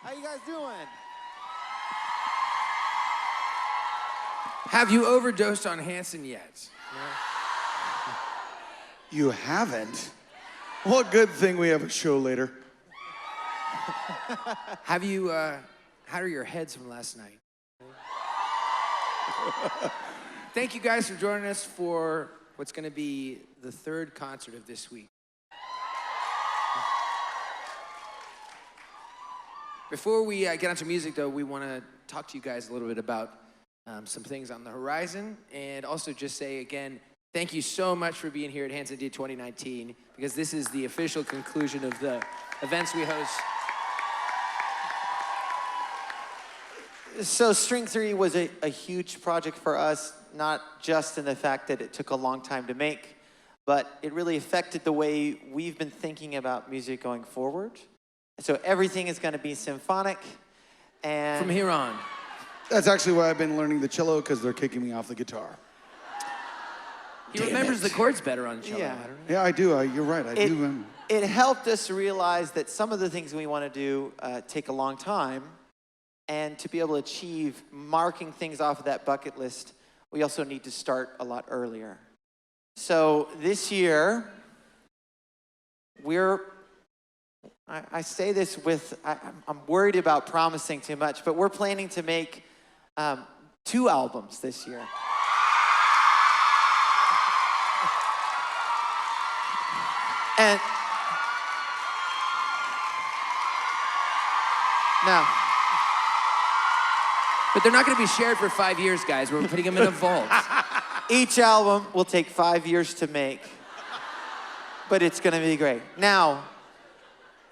How you guys doing? Have you overdosed on Hanson yet? You haven't? What good thing we have a show later. Have you, how are your heads from last night? Thank you guys for joining us for what's gonna be the third concert of this week. Before we get onto music though, we wanna talk to you guys a little bit about some things on the horizon, and also just say again, thank you so much for being here at HANSON D 2019, because this is the official conclusion of the events we host. So String 3 was a huge project for us, not just in the fact that it took a long time to make, but it really affected the way we've been thinking about music going forward. So everything is going to be symphonic, and From here on. That's actually why I've been learning the cello, because they're kicking me off the guitar. He remembers the chords better on cello. Yeah. I don't know. Yeah, I do. You're right. I do. It helped us realize that some of the things we want to do take a long time, and to be able to achieve marking things off of that bucket list, we also need to start a lot earlier. So this year, I say this with, I'm worried about promising too much, but we're planning to make 2 albums this year. And now, But they're not gonna be shared for 5 years, guys. We're putting them in a vault. each album will take 5 years to make, but it's gonna be great. Now,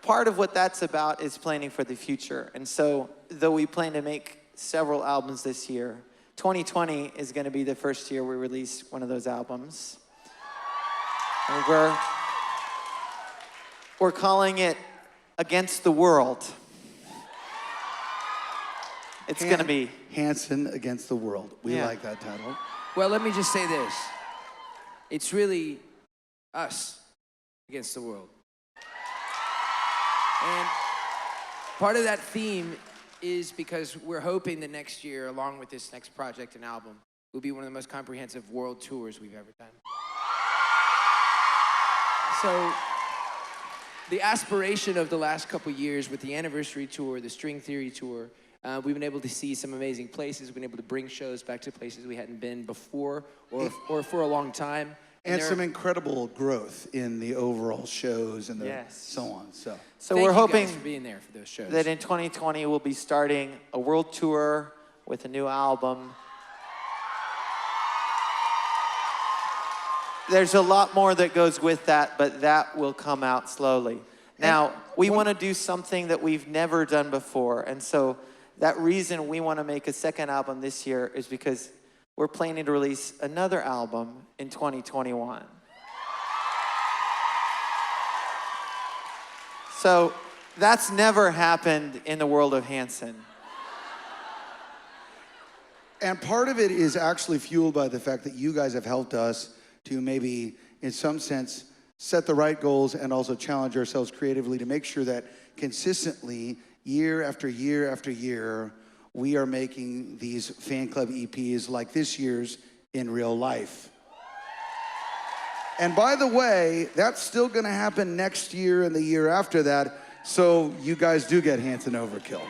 part of what that's about is planning for the future. And so, though we plan to make several albums this year, 2020 is gonna be the first year we release one of those albums. And we're calling it Against the World. It's gonna be Hanson Against the World. We Yeah. like that title. Well, let me just say this. It's really us against the world. And part of that theme is because we're hoping that next year, along with this next project and album, will be one of the most comprehensive world tours we've ever done. So, the aspiration of the last couple years with the anniversary tour, the String Theory tour, we've been able to see some amazing places. We've been able to bring shows back to places we hadn't been before or for a long time. And some incredible growth in the overall shows and so on. So So Thank we're you hoping guys for being there for those shows. that in 2020 we'll be starting a world tour with a new album. There's a lot more that goes with that, but that will come out slowly. Now, we want to do something that we've never done before, and so that reason we want to make a second album this year is because we're planning to release another album in 2021. So that's never happened in the world of Hanson. And part of it is actually fueled by the fact that you guys have helped us to maybe, in some sense, set the right goals and also challenge ourselves creatively to make sure that consistently, year after year after year, we are making these fan club EPs like this year's in real life. And by the way, that's still gonna happen next year and the year after that, so you guys do get Hanson Overkill.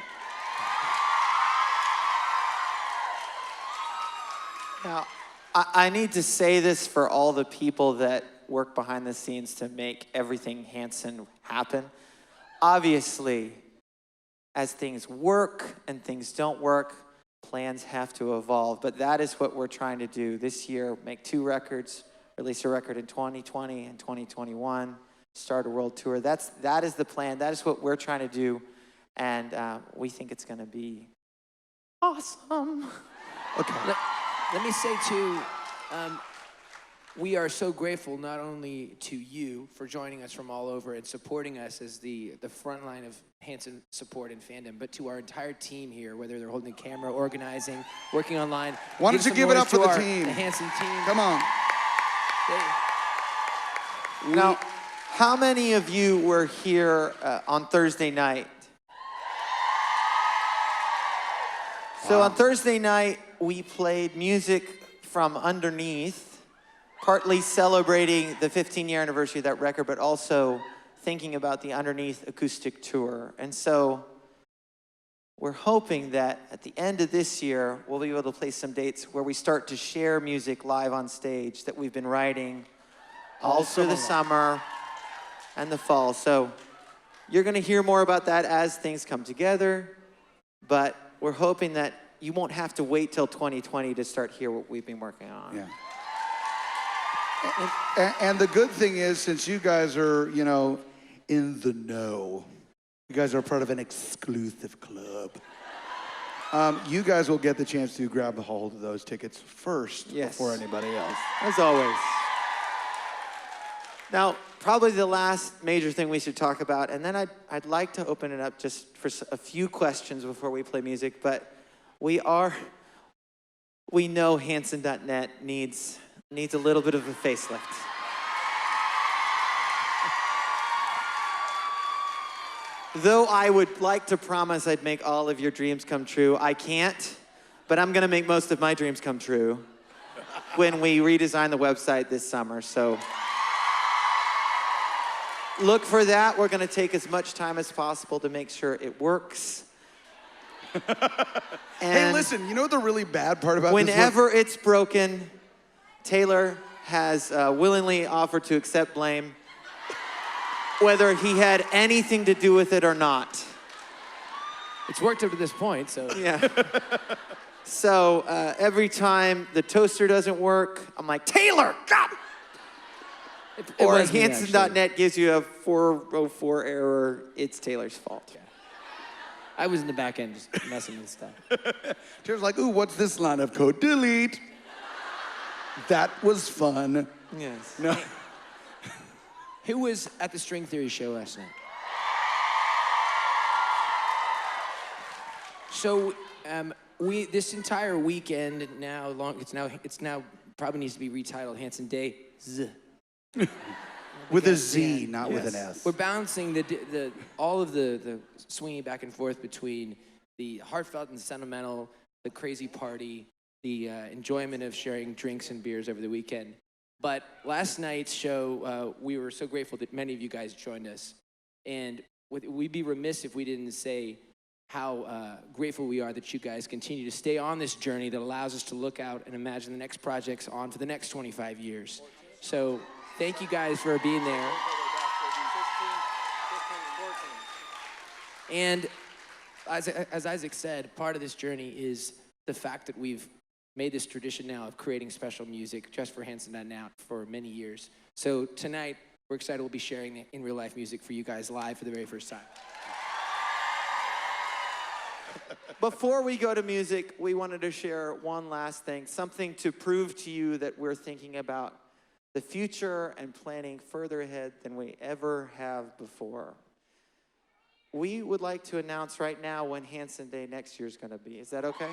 Now, I need to say this for all the people that work behind the scenes to make everything Hanson happen. Obviously, as things work and things don't work, plans have to evolve, but that is what we're trying to do this year, make 2 records, release a record in 2020 and 2021, start a world tour. That is the plan, that is what we're trying to do, and we think it's gonna be awesome. Okay. Let me say too, we are so grateful not only to you for joining us from all over and supporting us as the front line of Hanson support and fandom, but to our entire team here, whether they're holding the camera, organizing, working online. Why don't you give it up for the team? The Hanson team. Come on. Now, how many of you were here on Thursday night? So on Thursday night, we played music from underneath, partly celebrating the 15-year anniversary of that record, but also thinking about the Underneath acoustic tour. And so we're hoping that at the end of this year, we'll be able to play some dates where we start to share music live on stage that we've been writing all through the summer and the fall. So you're gonna hear more about that as things come together, but we're hoping that you won't have to wait till 2020 to start hear what we've been working on. Yeah. And the good thing is, since you guys are, you know, in the know, you guys are part of an exclusive club. You guys will get the chance to grab a hold of those tickets first before anybody else. As always. Now, probably the last major thing we should talk about, and then I'd like to open it up just for a few questions before we play music, but we know Hanson.net needs a little bit of a facelift. Though I would like to promise I'd make all of your dreams come true, I can't, but I'm gonna make most of my dreams come true when we redesign the website this summer, so look for that. We're gonna take as much time as possible to make sure it works. Hey, listen, you know what the really bad part about this whenever it's broken, Taylor has willingly offered to accept blame, whether he had anything to do with it or not. It's worked up to this point, so. Yeah. So every time the toaster doesn't work, I'm like, Taylor, God! Or Hanson.net gives you a 404 error, it's Taylor's fault. Yeah. I was in the back end just messing with stuff. Taylor's like, ooh, what's this line of code? Delete. That was fun. Yes. No. Who was at the String Theory show last night? So this entire weekend it's now probably needs to be retitled Hanson Day. With a Z, not with an S. We're balancing all of the swinging back and forth between the heartfelt and sentimental, the crazy party, the enjoyment of sharing drinks and beers over the weekend. But last night's show, we were so grateful that many of you guys joined us. And we'd be remiss if we didn't say how grateful we are that you guys continue to stay on this journey that allows us to look out and imagine the next projects on for the next 25 years. So thank you guys for being there. And as Isaac said, part of this journey is the fact that we've made this tradition now of creating special music just for Hanson.net for many years. So tonight, we're excited we'll be sharing in real life music for you guys live for the very first time. Before we go to music, we wanted to share one last thing, something to prove to you that we're thinking about the future and planning further ahead than we ever have before. We would like to announce right now when Hanson Day next year is going to be. Is that okay?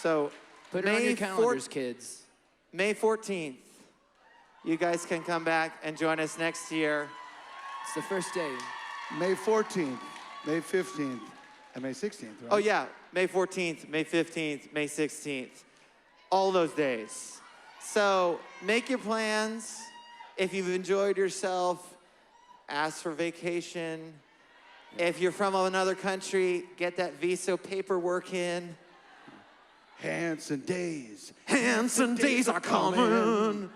So, put it on your calendars, kids. May 14th. You guys can come back and join us next year. It's the first day. May 14th, May 15th, and May 16th, right? Oh yeah, May 14th, May 15th, May 16th. All those days. So make your plans. If you've enjoyed yourself, ask for vacation. If you're from another country, get that visa paperwork in. Hanson days. Hanson days are coming.